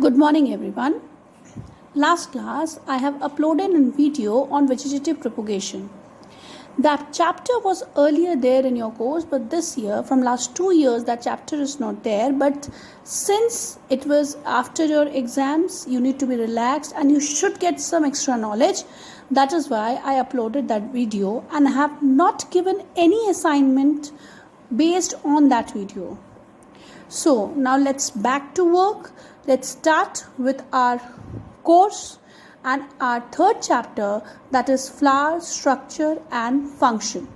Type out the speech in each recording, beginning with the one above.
Good morning everyone. Last class I have uploaded a video on vegetative propagation. That chapter was earlier there in your course, but this year, from last 2 years, that chapter is not there. But since it was after your exams, you need to be relaxed and you should get some extra knowledge. That is why I uploaded that video and have not given any assignment based on that video. So now let's back to work. Let's start with our course and our third chapter, that is flower structure and function.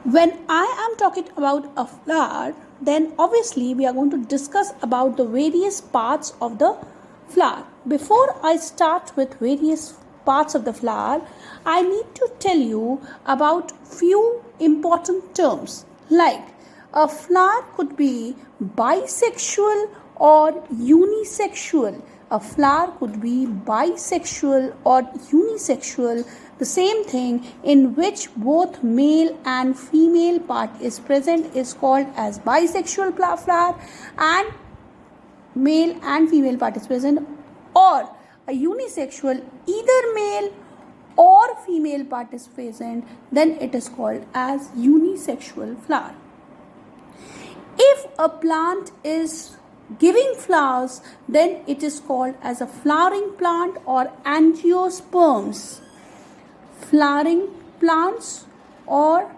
When I am talking about a flower, then obviously we are going to discuss about the various parts of the flower. Before I start with various parts of the flower, I need to tell you about few important terms, like a flower could be bisexual or unisexual. A flower could be bisexual or unisexual, the same thing, in which both male and female part is present is called as bisexual flower, and male and female part is present, or a unisexual, either male or female part is present, then it is called as unisexual flower. If a plant is giving flowers, then it is called as a flowering plant or angiosperms. Flowering plants or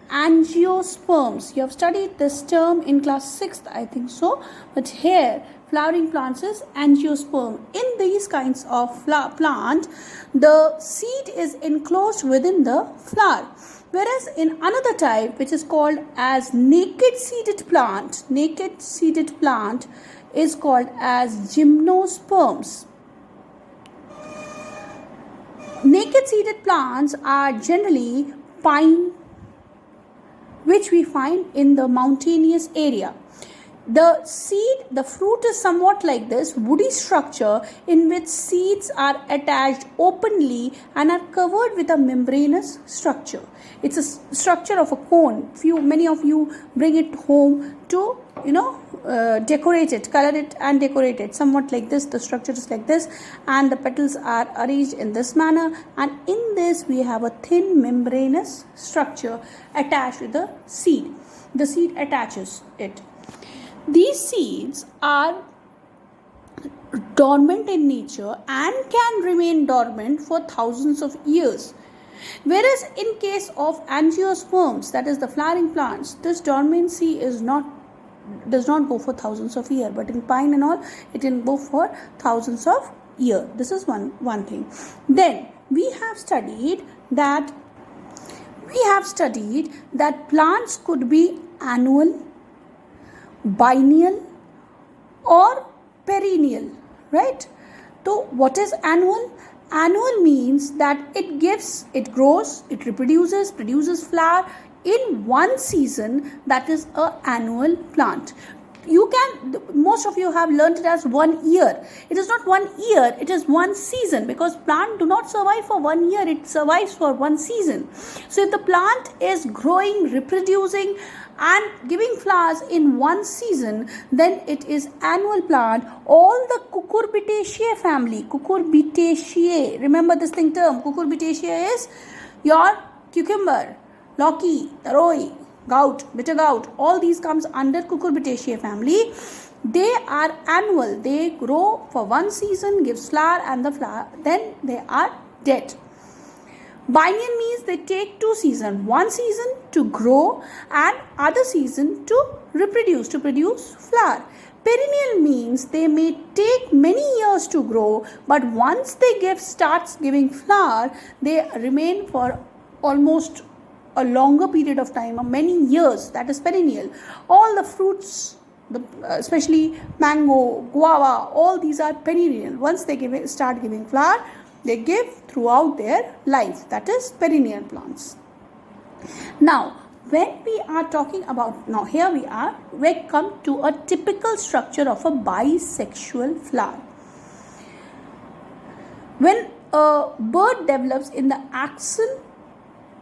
angiosperms. You have studied this term in class 6th, I think so. But here, flowering plants is angiosperm. In these kinds of plant, the seed is enclosed within the flower. Whereas in another type, which is called as naked seeded plant is called as gymnosperms. Naked seeded plants are generally pine, which we find in the mountainous area. The fruit is somewhat like this woody structure in which seeds are attached openly and are covered with a membranous structure. It's a structure of a cone. Many of you bring it home to decorate it, color it and decorate it. Somewhat like this, the structure is like this, and the petals are arranged in this manner, and in this we have a thin membranous structure attached with the seed. The seed attaches it. These seeds are dormant in nature and can remain dormant for thousands of years. Whereas in case of angiosperms, that is the flowering plants, this dormancy does not go for thousands of years, but in pine and all, it can go for thousands of years. This is one thing. Then we have studied that plants could be annual, biennial or perennial, right? So what is annual? Annual means that it grows, it produces flower in one season. That is an annual plant. Most of you have learned it as 1 year. It is not 1 year, it is one season, because plant do not survive for 1 year, it survives for one season. So if the plant is growing, reproducing and giving flowers in one season, then it is annual plant. All the Cucurbitaceae family, remember this term, Cucurbitaceae is your cucumber, lauki, taroi, gout, bitter gourd, all these comes under Cucurbitaceae family. They are annual. They grow for one season, gives flower, and the flower, then they are dead. Biennial means they take 2 seasons. One season to grow and other season to reproduce, to produce flower. Perennial means they may take many years to grow, but once they starts giving flower, they remain for almost a longer period of time, or many years. That is perennial. All the fruits, especially mango, guava, all these are perennial. Once they start giving flower, they give throughout their life. That is perennial plants. Now, when we are talking about, we come to a typical structure of a bisexual flower. When a bird develops in the axil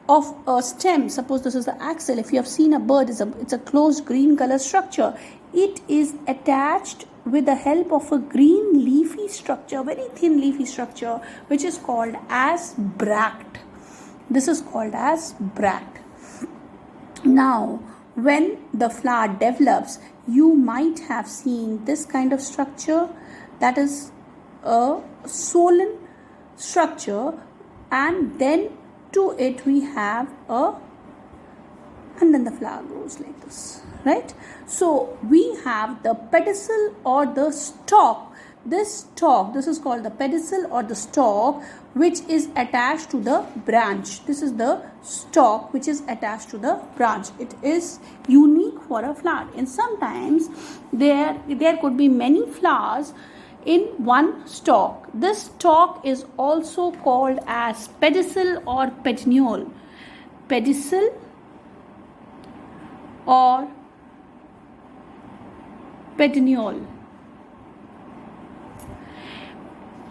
of a stem, suppose this is the axil, if you have seen a bird, it's a closed green color structure. It is attached with the help of a green leafy structure, very thin leafy structure, which is called as bract. This is called as bract. Now, when the flower develops, you might have seen this kind of structure, that is a swollen structure, and then to it we have and then the flower grows like this, right? So we have the pedicel or the stalk. This is called the pedicel or the stalk, which is attached to the branch. This is the stalk which is attached to the branch. It is unique for a flower, and sometimes there could be many flowers in one stalk. This stalk is also called as pedicel or petiole. Pedicel or petiole.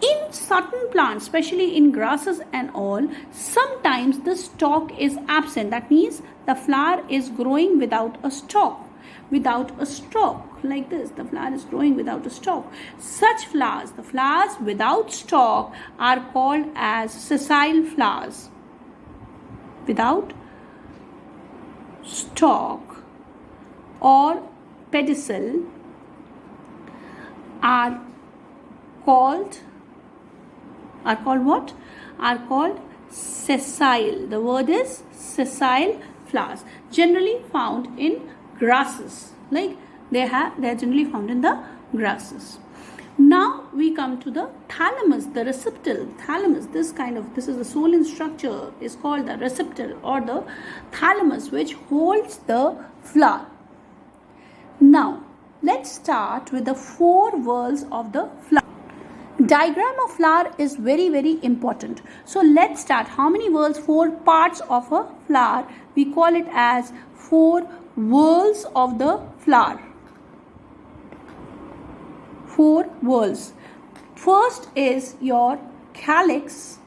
In certain plants, especially in grasses and all, sometimes the stalk is absent. That means the flower is growing without a stalk. Without a stalk, like this, the flower is growing without a stalk. Such flowers, the flowers without stalk, are called as sessile flowers. Without stalk or pedicel are called what? Are called sessile. The word is sessile flowers, generally found in grasses. Like they are generally found in the grasses. Now we come to the thalamus, the receptacle. Thalamus, this is the swollen structure, is called the receptacle or the thalamus, which holds the flower. Now let's start with the four whorls of the flower. Diagram of flower is very, very important. So let's start. How many whorls? 4 parts of a flower. We call it as 4 whorls of the flower. 4 whorls. First is your calyx,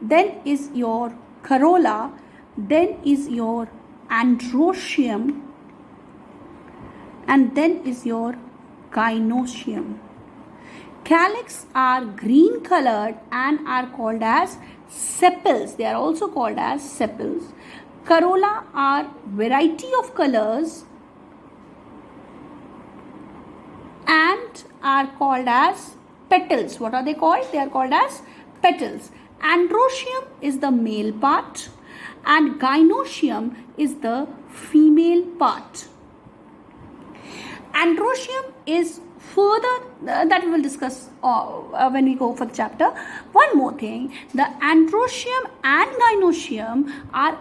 then is your corolla, then is your androecium, and then is your gynoecium. Calyx are green colored and are called as sepals. They are also called as sepals. Corolla are variety of colors and are called as petals. What are they called? They are called as petals. Androecium is the male part and gynoecium is the female part. Androecium is further that we will discuss when we go for the chapter. One more thing, the androecium and gynoecium are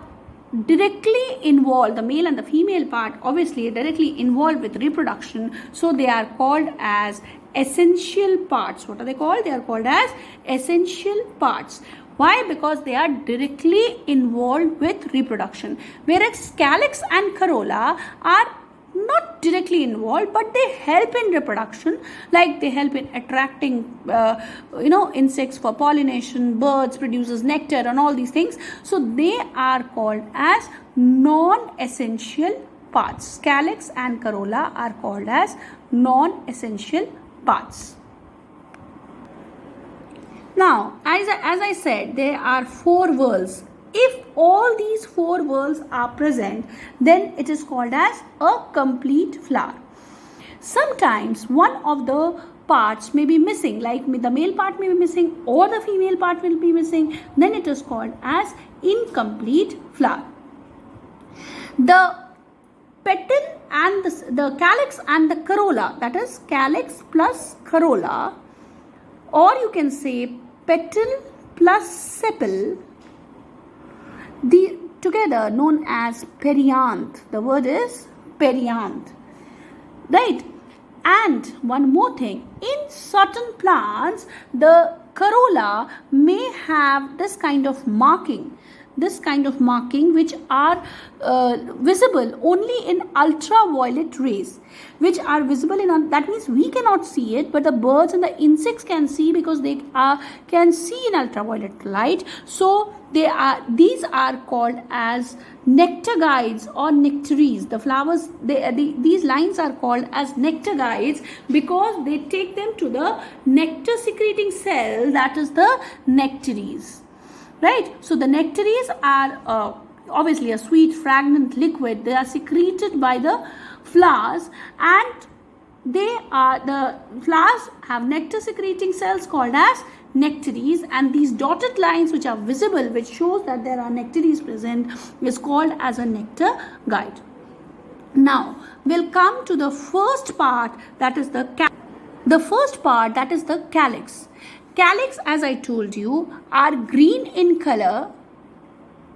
directly involved, the male and the female part obviously directly involved with reproduction, so they are called as essential parts. What are they called? They are called as essential parts. Why? Because they are directly involved with reproduction, whereas calyx and corolla are not directly involved, but they help in reproduction, like they help in attracting insects for pollination, birds produces nectar and all these things. So they are called as non-essential parts. Calyx and corolla are called as non-essential parts. Now, as I said, there are 4 whorls. If all these 4 whorls are present, then it is called as a complete flower. Sometimes one of the parts may be missing, like the male part may be missing or the female part will be missing, then it is called as incomplete flower. The petal and the calyx and the corolla, that is calyx plus corolla, or you can say petal plus sepal, together known as perianth. The word is perianth, right? And one more thing, in certain plants the corolla may have this kind of marking. this kind of marking which are visible only in ultraviolet rays, which are visible in, that means we cannot see it, but the birds and the insects can see, because they can see in ultraviolet light. So these are called as nectar guides or nectaries. The flowers, these lines are called as nectar guides because they take them to the nectar secreting cell, that is the nectaries, right? So the nectaries are obviously a sweet fragrant liquid. They are secreted by the flowers, and the flowers have nectar secreting cells called as nectaries, and these dotted lines which are visible, which shows that there are nectaries present, is called as a nectar guide. Now we'll come to the first part, that is the calyx. Calyx, as I told you, are green in color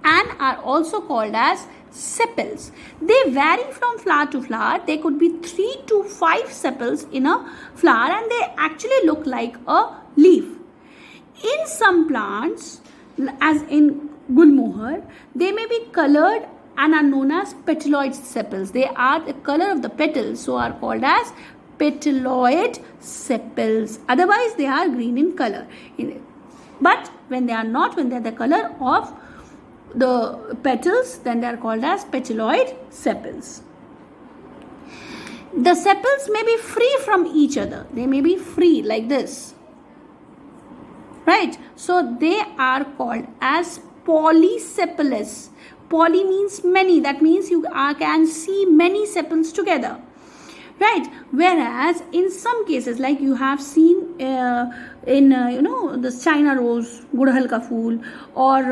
and are also called as sepals. They vary from flower to flower. There could be 3 to 5 sepals in a flower, and they actually look like a leaf. In some plants, as in gulmohar, they may be colored and are known as petaloid sepals. They are the color of the petals, so are called as petaloid sepals. Otherwise, they are green in color. But when they are not, when they are the color of the petals, then they are called as petaloid sepals. The sepals may be free from each other. They may be free like this, right? So they are called as polysepalous. Poly means many. That means you can see many sepals together, right? Whereas in some cases, like you have seen in the China rose, gudhal ka phool, or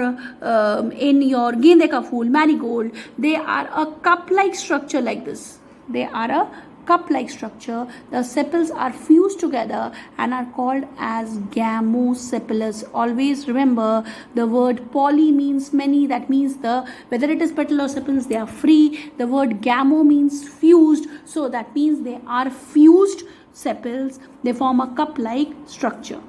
in your gende ka phool, marigold, they are a cup-like structure like this. They are a cup-like structure. The sepals are fused together and are called as gamosepalous. Always remember, the word poly means many. That means whether it is petal or sepals, they are free. The word gamo means fused. So that means they are fused sepals. They form a cup-like structure.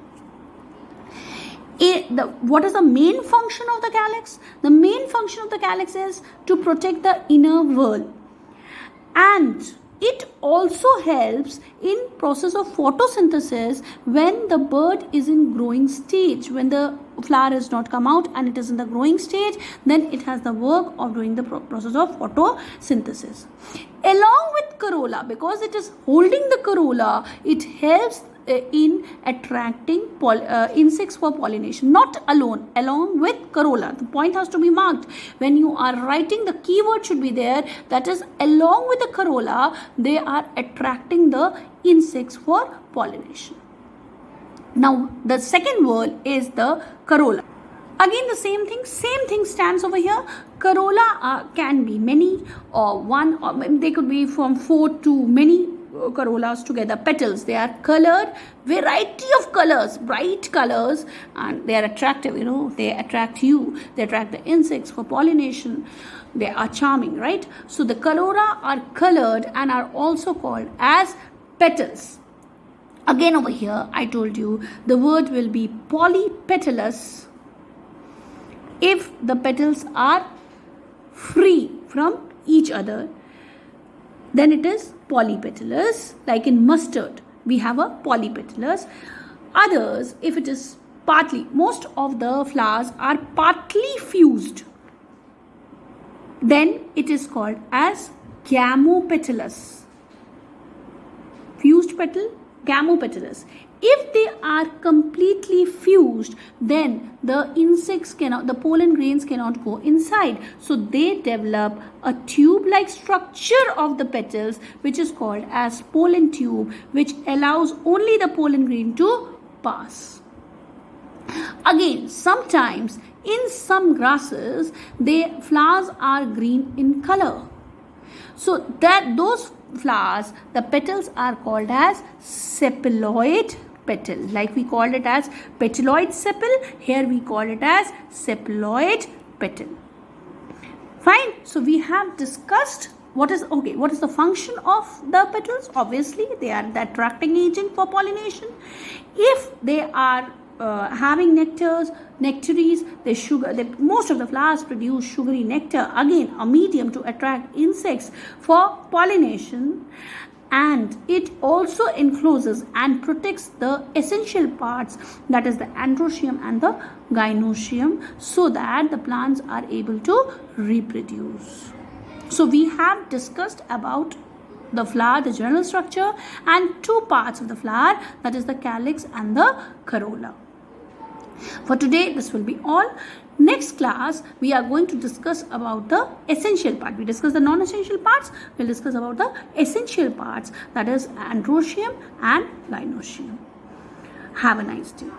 What is the main function of the calyx? The main function of the calyx is to protect the inner whorl, and it also helps in process of photosynthesis when the bird is in growing stage. When the flower has not come out and it is in the growing stage, then it has the work of doing the process of photosynthesis. Along with corolla, because it is holding the corolla, it helps in attracting insects for pollination. Not alone, along with corolla. The point has to be marked. When you are writing, the keyword should be there, that is, along with the corolla, they are attracting the insects for pollination. Now the second word is the corolla. Again the same thing stands over here. Corolla can be many, or one, or they could be from 4 to many corollas together. Petals, they are colored, variety of colors, bright colors, and they are attractive. They attract you, they attract the insects for pollination. They are charming, right? So the corolla are colored and are also called as petals. Again over here I told you the word will be polypetalous if the petals are free from each other. Then it is polypetalous. Like in mustard, we have a polypetalous. Others, if it is partly, most of the flowers are partly fused, then it is called as gamopetalous. Fused petal, gamopetalous. If they are completely fused, then the insects cannot, the pollen grains cannot go inside. So they develop a tube-like structure of the petals, which is called as pollen tube, which allows only the pollen grain to pass. Again, sometimes in some grasses, flowers are green in color. So those flowers, the petals are called as sepaloid petal. Like we called it as petaloid sepal, here we call it as sepaloid petal. Fine. So we have discussed what is the function of the petals. Obviously they are the attracting agent for pollination. If they are having nectaries. Most of the flowers produce sugary nectar, again a medium to attract insects for pollination, and it also encloses and protects the essential parts, that is the androecium and the gynoecium, so that the plants are able to reproduce. So we have discussed about the flower, the general structure, and two parts of the flower, that is the calyx and the corolla. For today, this will be all. Next class, we are going to discuss about the essential part. We discussed the non-essential parts. We'll discuss about the essential parts, that is androecium and gynoecium. Have a nice day.